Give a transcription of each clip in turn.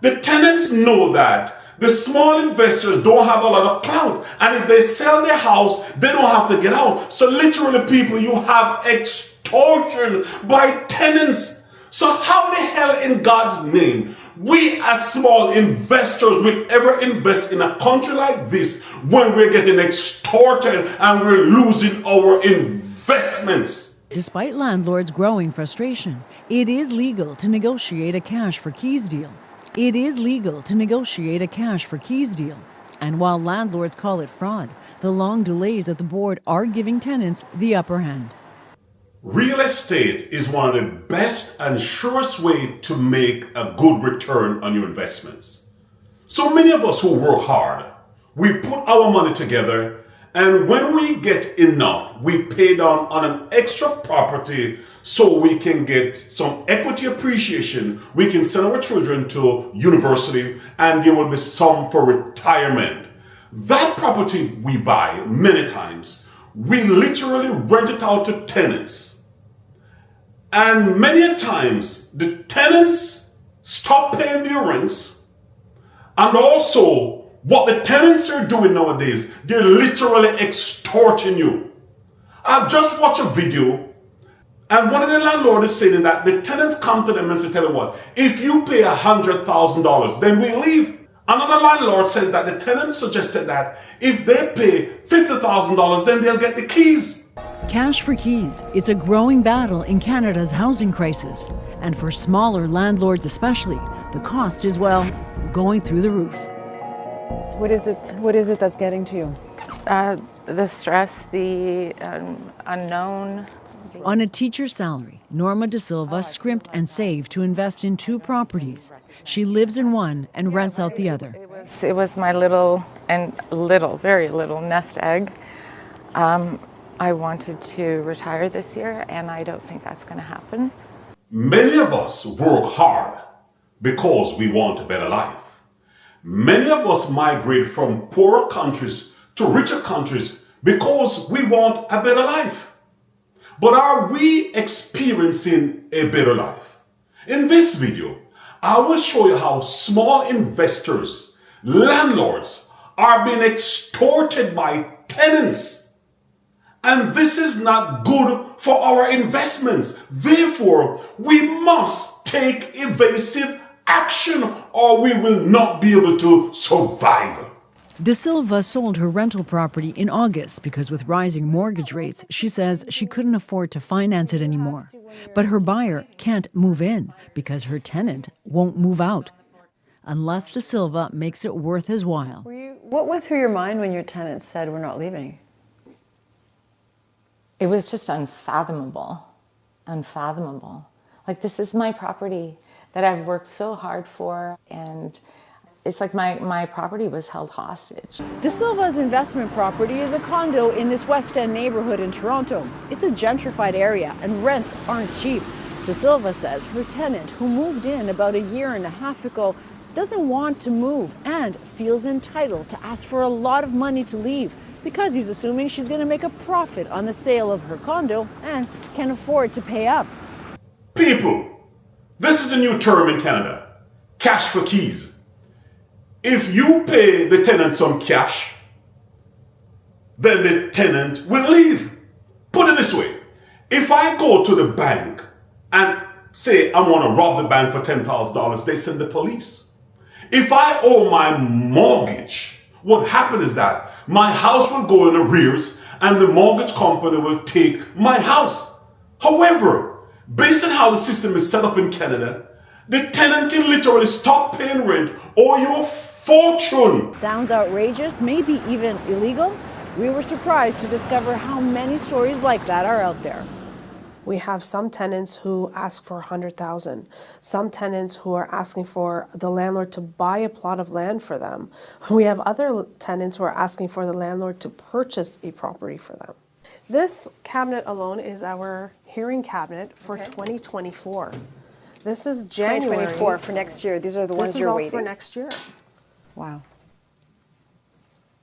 The tenants know that the small investors don't have a lot of clout, and if they sell their house, they don't have to get out. So literally, people, you have extortion by tenants. So how the hell in God's name we as small investors will ever invest in a country like this when we're getting extorted and we're losing our investments? Despite landlords' growing frustration, it is legal to negotiate a cash for keys deal. It is legal to negotiate a cash for keys deal. And while landlords call it fraud, the long delays at the board are giving tenants the upper hand. Real estate is one of the best and surest way to make a good return on your investments. So many of us who work hard, we put our money together, and when we get enough, we pay down on an extra property so we can get some equity appreciation. We can send our children to university, and there will be some for retirement. That property we buy many times, we literally rent it out to tenants. And many times the tenants stop paying their rents, and also what the tenants are doing nowadays, they're literally extorting you. I've just watched a video, and one of the landlords is saying that the tenants come to them and say, tell them what, if you pay $100,000, then we leave. Another landlord says that the tenant suggested that if they pay $50,000, then they'll get the keys. Cash for keys. It's a growing battle in Canada's housing crisis. And for smaller landlords especially, the cost is, well, going through the roof. What is it that's getting to you? The stress, the unknown. On a teacher's salary, Norma De Silva scrimped and saved to invest in 2 properties. She lives in one and rents out the other. It was my very little nest egg. I wanted to retire this year, and I don't think that's going to happen. Many of us work hard because we want a better life. Many of us migrate from poorer countries to richer countries because we want a better life. But are we experiencing a better life? In this video, I will show you how small investors, landlords, are being extorted by tenants. And this is not good for our investments. Therefore, we must take evasive action or we will not be able to survive. De Silva sold her rental property in August because with rising mortgage rates, she says she couldn't afford to finance it anymore. But her buyer can't move in because her tenant won't move out unless De Silva makes it worth his while. What went through your mind when your tenant said we're not leaving? It was just unfathomable. Like, this is my property that I've worked so hard for, and it's like my property was held hostage. De Silva's investment property is a condo in this West End neighborhood in Toronto. It's a gentrified area and rents aren't cheap. De Silva says her tenant, who moved in about a year and a half ago, doesn't want to move and feels entitled to ask for a lot of money to leave because he's assuming she's going to make a profit on the sale of her condo and can afford to pay up. People, this is a new term in Canada, cash for keys. If you pay the tenant some cash, then the tenant will leave. Put it this way, if I go to the bank and say I want to rob the bank for $10,000, they send the police. If I owe my mortgage, what happens is that my house will go in arrears and the mortgage company will take my house. However, based on how the system is set up in Canada, the tenant can literally stop paying rent or your fortune. Sounds outrageous, maybe even illegal. We were surprised to discover how many stories like that are out there. We have some tenants who ask for $100,000, some tenants who are asking for the landlord to buy a plot of land for them. We have other tenants who are asking for the landlord to purchase a property for them. This cabinet alone is our hearing cabinet for 2024. This is January. 2024 for next year. These are the ones you're waiting. This is all for next year. Wow.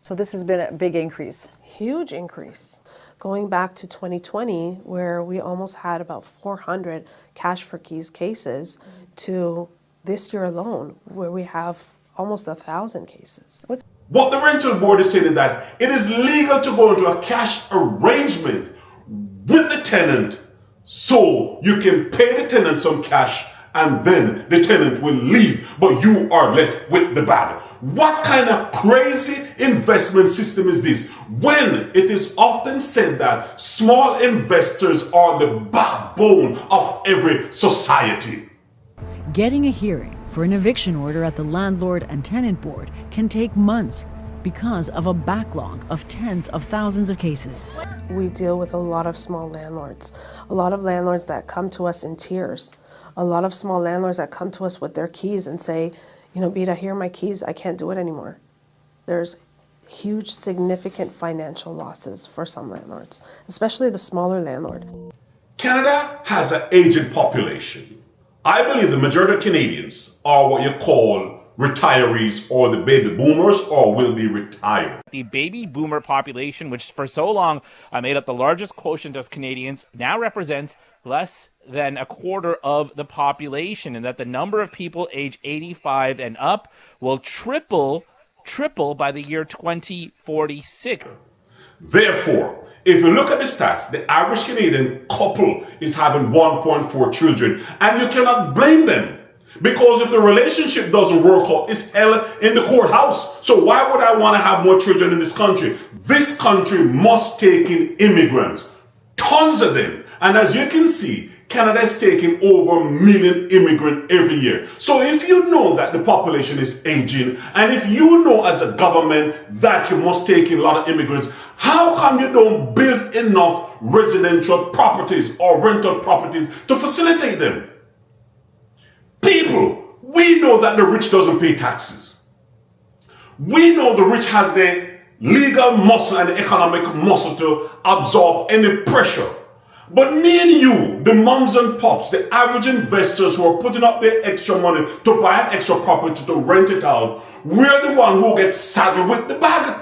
So this has been a big increase. Huge increase. Going back to 2020, where we almost had about 400 cash for keys cases, to this year alone, where we have almost 1,000 cases. What the rental board is saying is that it is legal to go into a cash arrangement with the tenant so you can pay the tenant some cash and then the tenant will leave, but you are left with the bag. What kind of crazy investment system is this when it is often said that small investors are the backbone of every society? Getting a hearing for an eviction order at the landlord and tenant board can take months because of a backlog of tens of thousands of cases. We deal with a lot of small landlords, a lot of landlords that come to us in tears, a lot of small landlords that come to us with their keys and say, you know, Beta, here are my keys, I can't do it anymore. There's huge, significant financial losses for some landlords, especially the smaller landlord. Canada has an aging population. I believe the majority of Canadians are what you call retirees or the baby boomers or will be retired. The baby boomer population, which for so long made up the largest quotient of Canadians, now represents less than a quarter of the population, and that the number of people age 85 and up will triple by the year 2046. Therefore, if you look at the stats, the average Canadian couple is having 1.4 children, and you cannot blame them. Because if the relationship doesn't work out, it's held in the courthouse. So why would I want to have more children in this country? This country must take in immigrants. Tons of them. And as you can see, Canada is taking over 1 million immigrants every year. So if you know that the population is aging, and if you know as a government that you must take in a lot of immigrants, how come you don't build enough residential properties or rental properties to facilitate them? People, we know that the rich doesn't pay taxes. We know the rich has the legal muscle and the economic muscle to absorb any pressure. But me and you, the mums and pops, the average investors who are putting up their extra money to buy an extra property to rent it out, we're the one who gets saddled with the bag.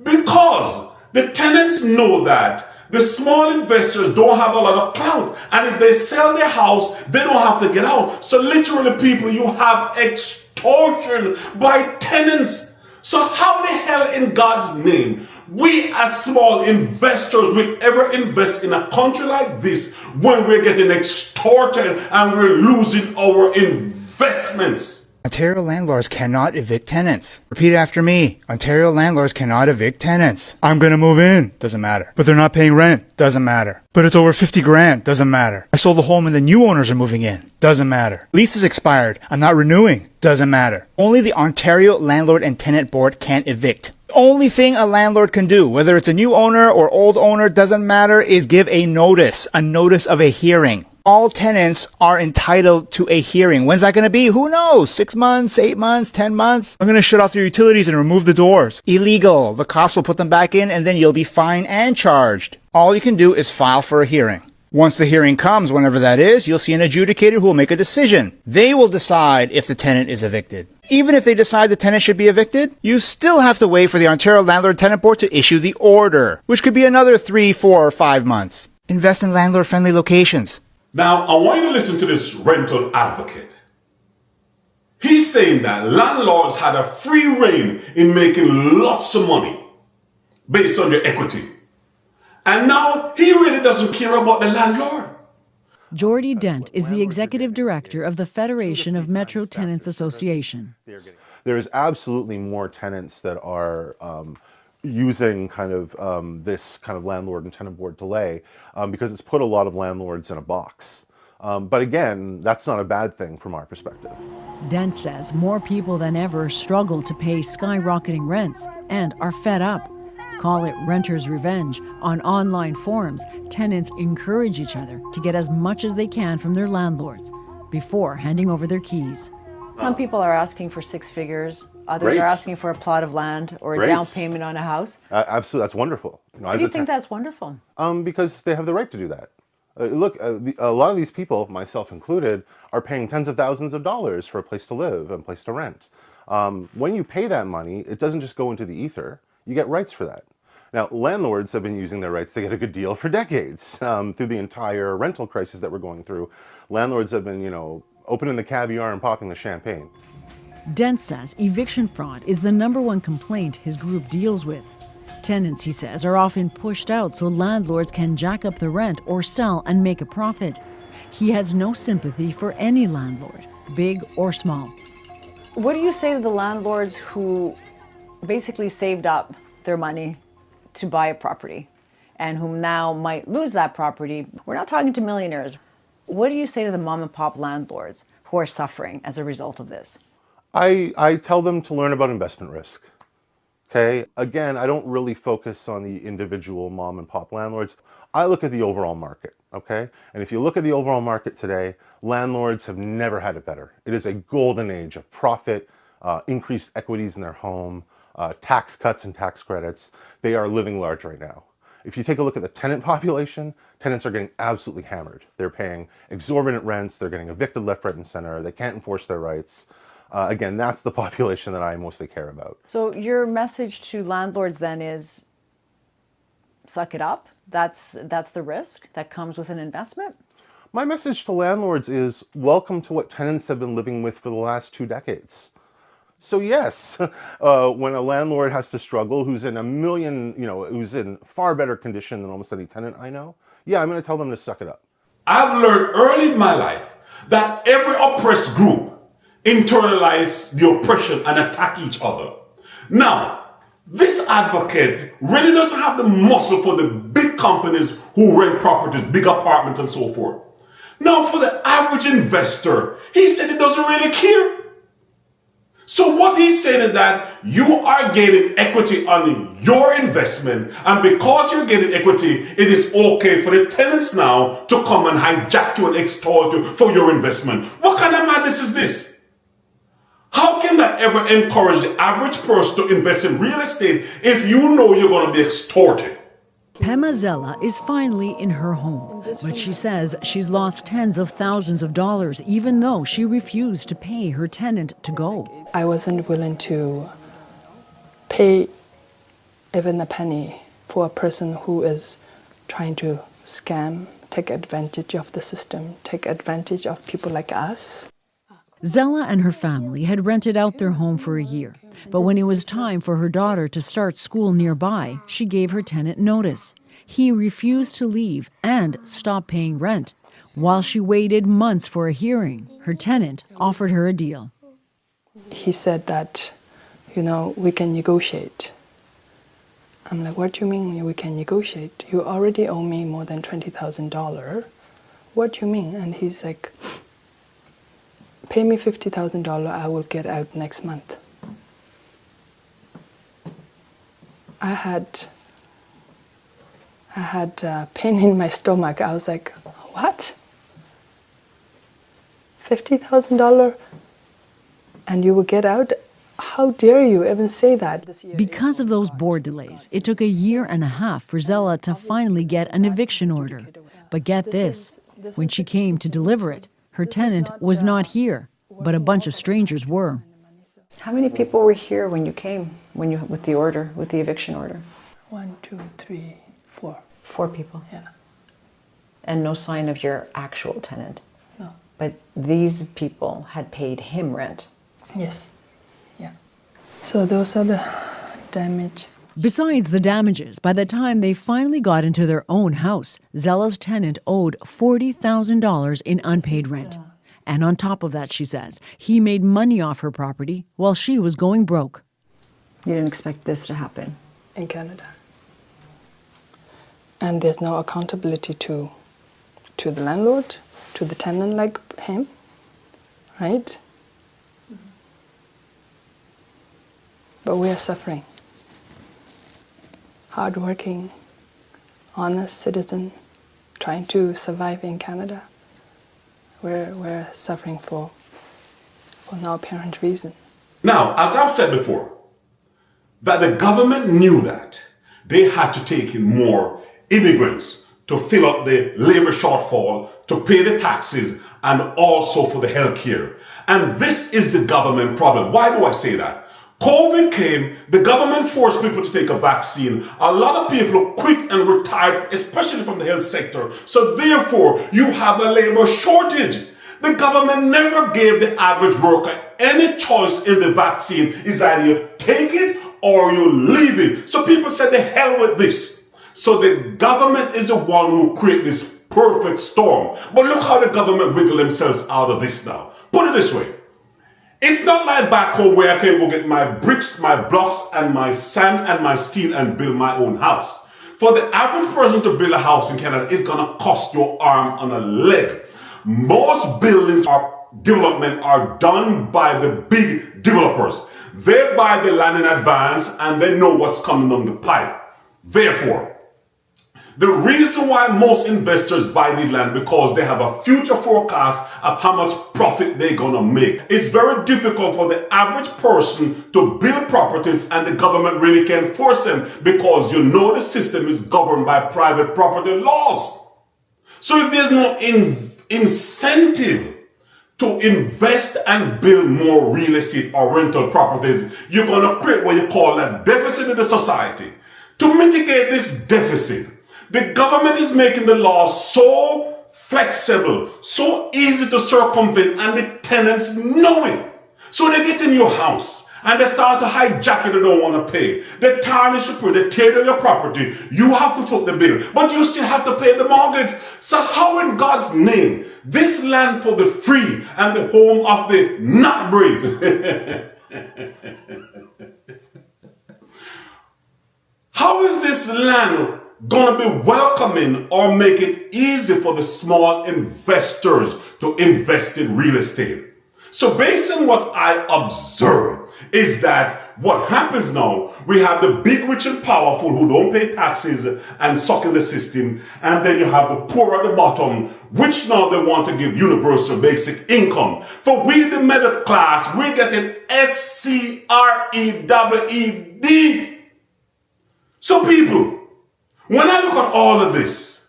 Because the tenants know that the small investors don't have a lot of clout. And if they sell their house, they don't have to get out. So literally, people, you have extortion by tenants. So how the hell in God's name, we as small investors will ever invest in a country like this when we're getting extorted and we're losing our investments? Ontario landlords cannot evict tenants. Repeat after me. Ontario landlords cannot evict tenants. I'm gonna move in. Doesn't matter. But they're not paying rent. Doesn't matter. But it's over 50 grand. Doesn't matter. I sold the home and the new owners are moving in. Doesn't matter. Lease is expired. I'm not renewing. Doesn't matter. Only the Ontario Landlord and Tenant Board can evict. The only thing a landlord can do, whether it's a new owner or old owner, doesn't matter, is give a notice of a hearing. All tenants are entitled to a hearing. When's that going to be? Who knows? 6 months, 8 months, 10 months? I'm going to shut off your utilities and remove the doors. Illegal. The cops will put them back in and then you'll be fined and charged. All you can do is file for a hearing. Once the hearing comes, whenever that is, you'll see an adjudicator who will make a decision. They will decide if the tenant is evicted. Even if they decide the tenant should be evicted, you still have to wait for the Ontario Landlord Tenant Board to issue the order, which could be another 3, 4, or 5 months. Invest in landlord-friendly locations. Now, I want you to listen to this rental advocate. He's saying that landlords had a free rein in making lots of money based on their equity. And now he really doesn't care about the landlord. Jordy Dent is the executive director of the Federation of Metro Tenants Association. There is absolutely more tenants that are using kind of this kind of landlord and tenant board delay because it's put a lot of landlords in a box. But again, that's not a bad thing from our perspective. Dent says more people than ever struggle to pay skyrocketing rents and are fed up. Call it renter's revenge. On online forums, tenants encourage each other to get as much as they can from their landlords before handing over their keys. Some people are asking for 6 figures. Others Great. are asking for a plot of land or a Great. down payment on a house. Absolutely, that's wonderful. Why do you think that's wonderful? Because they have the right to do that. Look, a lot of these people, myself included, are paying tens of thousands of dollars for a place to live and a place to rent. When you pay that money, it doesn't just go into the ether. You get rights for that. Now, landlords have been using their rights to get a good deal for decades. Through the entire rental crisis that we're going through, landlords have been, opening the caviar and popping the champagne. Dent says eviction fraud is the #1 complaint his group deals with. Tenants, he says, are often pushed out so landlords can jack up the rent or sell and make a profit. He has no sympathy for any landlord, big or small. What do you say to the landlords who basically saved up their money to buy a property and whom now might lose that property? We're not talking to millionaires. What do you say to the mom and pop landlords who are suffering as a result of this? I tell them to learn about investment risk. Okay, again, I don't really focus on the individual mom and pop landlords. I look at the overall market, okay? And if you look at the overall market today, landlords have never had it better. It is a golden age of profit, increased equities in their home, tax cuts and tax credits. They are living large right now. If you take a look at the tenant population, tenants are getting absolutely hammered. They're paying exorbitant rents, they're getting evicted left, right, and center, they can't enforce their rights. Again, that's the population that I mostly care about. So your message to landlords then is suck it up. That's the risk that comes with an investment. My message to landlords is welcome to what tenants have been living with for the last 2 decades. So yes, when a landlord has to struggle, who's in who's in far better condition than almost any tenant I know, yeah, I'm going to tell them to suck it up. I've learned early in my life that every oppressed group internalize the oppression and attack each other. Now, this advocate really doesn't have the muscle for the big companies who rent properties, big apartments and so forth. Now, for the average investor, he said he doesn't really care. So what he's saying is that you are getting equity on your investment, and because you're getting equity, it is okay for the tenants now to come and hijack you and extort you for your investment. What kind of madness is this? How can that ever encourage the average person to invest in real estate if you know you're going to be extorted? Pema Zella is finally in her home, but she says she's lost tens of thousands of dollars even though she refused to pay her tenant to go. I wasn't willing to pay even a penny for a person who is trying to scam, take advantage of the system, take advantage of people like us. Zella and her family had rented out their home for a year, but when it was time for her daughter to start school nearby, she gave her tenant notice. He refused to leave and stop paying rent. While she waited months for a hearing, her tenant offered her a deal. He said that, we can negotiate. I'm like, what do you mean we can negotiate? You already owe me more than $20,000. What do you mean? And he's like, pay me $50,000, I will get out next month. I had pain in my stomach. I was like, what? $50,000 and you will get out? How dare you even say that? Because of those board delays, it took a year and a half for Zella to finally get an eviction order. But get this, when she came to deliver it, her tenant was not here, but a bunch of strangers were. How many people were here when you came, with the eviction order? 1, 2, 3, 4. 4 people. Yeah. And no sign of your actual tenant. No. But these people had paid him rent. Yes. Yeah. So those are the damage. Besides the damages, by the time they finally got into their own house, Zella's tenant owed $40,000 in unpaid rent. And on top of that, she says, he made money off her property while she was going broke. You didn't expect this to happen? In Canada. And there's no accountability to the landlord, to the tenant like him, right? But we are suffering. Hardworking, honest citizen, trying to survive in Canada. We're suffering for no apparent reason. Now, as I've said before, that the government knew that they had to take in more immigrants to fill up the labor shortfall, to pay the taxes, and also for the health care. And this is the government problem. Why do I say that? COVID came, the government forced people to take a vaccine. A lot of people quit and retired, especially from the health sector. So therefore, you have a labor shortage. The government never gave the average worker any choice in the vaccine. It's either you take it or you leave it. So people said, the hell with this. So the government is the one who created this perfect storm. But look how the government wiggle themselves out of this now. Put it this way. It's not like back home where I can go get my bricks, my blocks, and my sand and my steel and build my own house. For the average person to build a house in Canada, it's going to cost your arm and a leg. Most buildings or development are done by the big developers. They buy the land in advance and they know what's coming down the pipe. Therefore, the reason why most investors buy the land because they have a future forecast of how much profit they're gonna make. It's very difficult for the average person to build properties and the government really can't force them because you know the system is governed by private property laws. So if there's no incentive to invest and build more real estate or rental properties, you're gonna create what you call a deficit in the society. To mitigate this deficit, the government is making the law so flexible, so easy to circumvent, and the tenants know it. So they get in your house and they start to hijack it. They don't want to pay. They tarnish your property, they tear down your property. You have to foot the bill, but you still have to pay the mortgage. So how in God's name, this land for the free and the home of the not brave? How is this land going to be welcoming or make it easy for the small investors to invest in real estate? So based on what I observe is that what happens now, we have the big, rich and powerful who don't pay taxes and suck in the system. And then you have the poor at the bottom, which now they want to give universal basic income. For we, the middle class, we're getting SCREWED. So people, when I look at all of this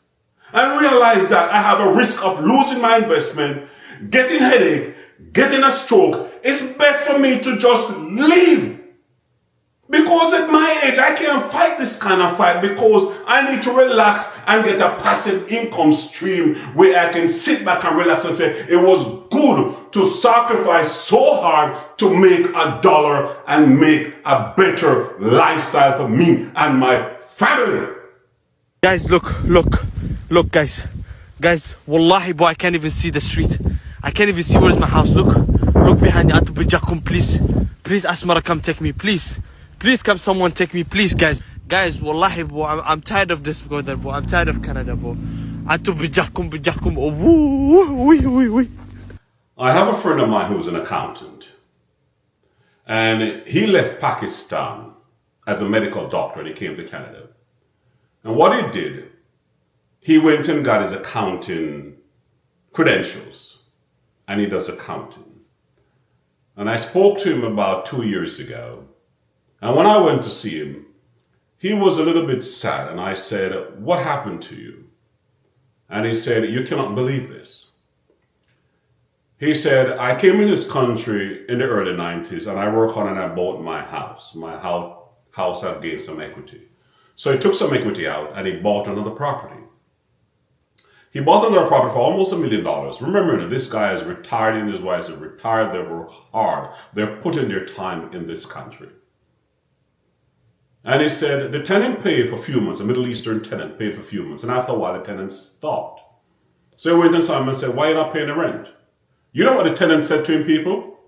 and realize that I have a risk of losing my investment, getting a headache, getting a stroke, it's best for me to just leave. Because at my age, I can't fight this kind of fight because I need to relax and get a passive income stream where I can sit back and relax and say, it was good to sacrifice so hard to make $1 and make a better lifestyle for me and my family. Guys, look, guys, wallahi boy, I can't even see the street. I can't even see where's my house. Look behind you. Atubijakum, please, Asmara, come take me, please, come someone take me, please, guys, wallahi boy, I'm tired of this brother, boy, I'm tired of Canada, boy. Atubijakum, I have a friend of mine who's an accountant, and he left Pakistan as a medical doctor and he came to Canada. And what he did, he went and got his accounting credentials, and he does accounting. And I spoke to him about 2 years ago, and when I went to see him, he was a little bit sad, and I said, what happened to you? And he said, you cannot believe this. He said, I came in this country in the early 90s, and I worked on and I bought my house. My house had gained some equity. So he took some equity out and he bought another property. He bought another property for almost $1 million. Remember, this guy is retired and his wife is retired. They work hard. They're putting their time in this country. And he said the tenant paid for a few months, a Middle Eastern tenant paid for a few months. And after a while, the tenant stopped. So he went and saw him and said, why are you not paying the rent? You know what the tenant said to him, people?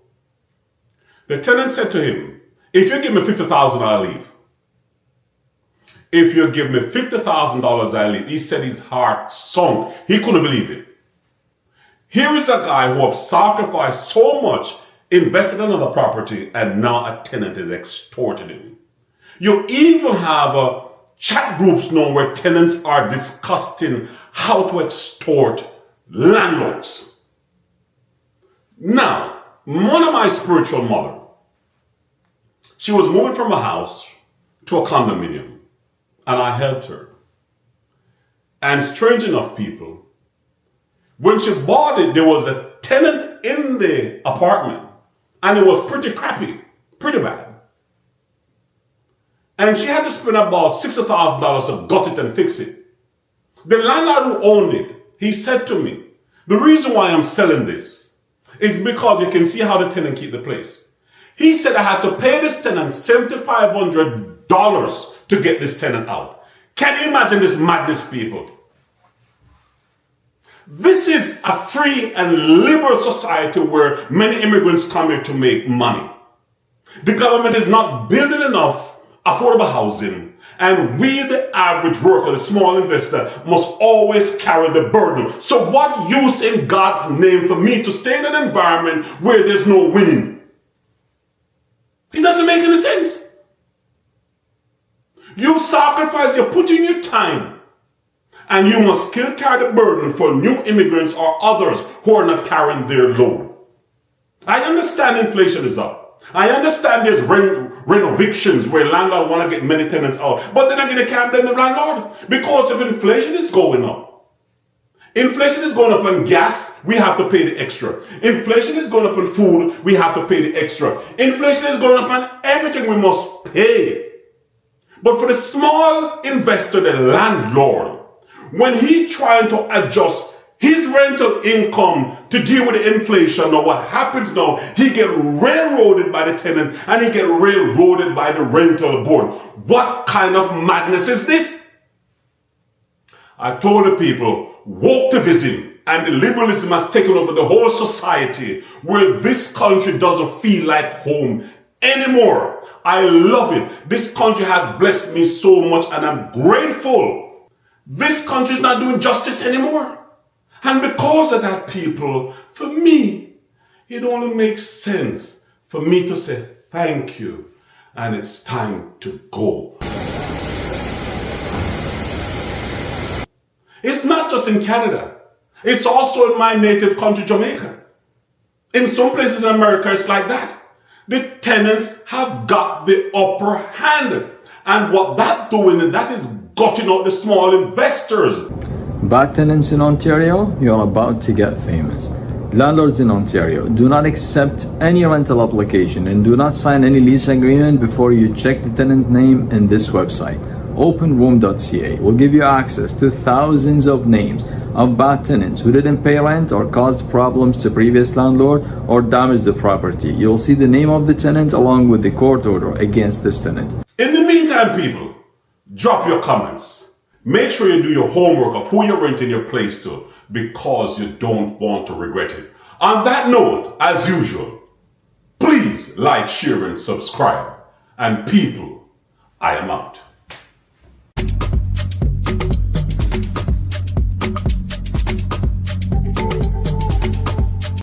The tenant said to him, if you give me $50,000, I'll leave. If you give me $50,000, I leave. He said his heart sunk. He couldn't believe it. Here is a guy who has sacrificed so much, invested in another property, and now a tenant is extorting him. You even have chat groups now where tenants are discussing how to extort landlords. Now, one of my spiritual mother, she was moving from a house to a condominium. And I helped her. And strange enough, people, when she bought it, there was a tenant in the apartment. And it was pretty crappy, pretty bad. And she had to spend about $60,000 to gut it and fix it. The landlord who owned it, he said to me, the reason why I'm selling this is because you can see how the tenant keep the place. He said I had to pay this tenant $7,500 to get this tenant out. Can you imagine this madness, people? This is a free and liberal society where many immigrants come here to make money. The government is not building enough affordable housing, and we, the average worker, the small investor, must always carry the burden. So what use in God's name for me to stay in an environment where there's no winning? It doesn't make any sense. You sacrifice, you put in your time, and you must still carry the burden for new immigrants or others who are not carrying their load. I understand inflation is up. I understand there's rent-evictions where landlords want to get many tenants out, but then again, they can't blame the landlord because if inflation is going up. Inflation is going up on gas, we have to pay the extra. Inflation is going up on food, we have to pay the extra. Inflation is going up on everything, we must pay. But for the small investor, the landlord, when he's trying to adjust his rental income to deal with the inflation, now what happens now, he get railroaded by the tenant and he get railroaded by the rental board. What kind of madness is this? I told the people, wokeism and the liberalism has taken over the whole society where this country doesn't feel like home anymore. I love it. This country has blessed me so much and I'm grateful. This country is not doing justice anymore. And because of that, people, for me, it only makes sense for me to say thank you and it's time to go. It's not just in Canada. It's also in my native country, Jamaica. In some places in America, it's like that. The tenants have got the upper hand. And what that's doing, that is gutting out the small investors. Bad tenants in Ontario, you're about to get famous. Landlords in Ontario, do not accept any rental application and do not sign any lease agreement before you check the tenant name in this website. Openroom.ca will give you access to thousands of names of bad tenants who didn't pay rent or caused problems to previous landlord or damaged the property. You'll see the name of the tenant along with the court order against this tenant. In the meantime, people, drop your comments. Make sure you do your homework of who you're renting your place to because you don't want to regret it. On that note, as usual, please like, share, and subscribe. And people, I am out.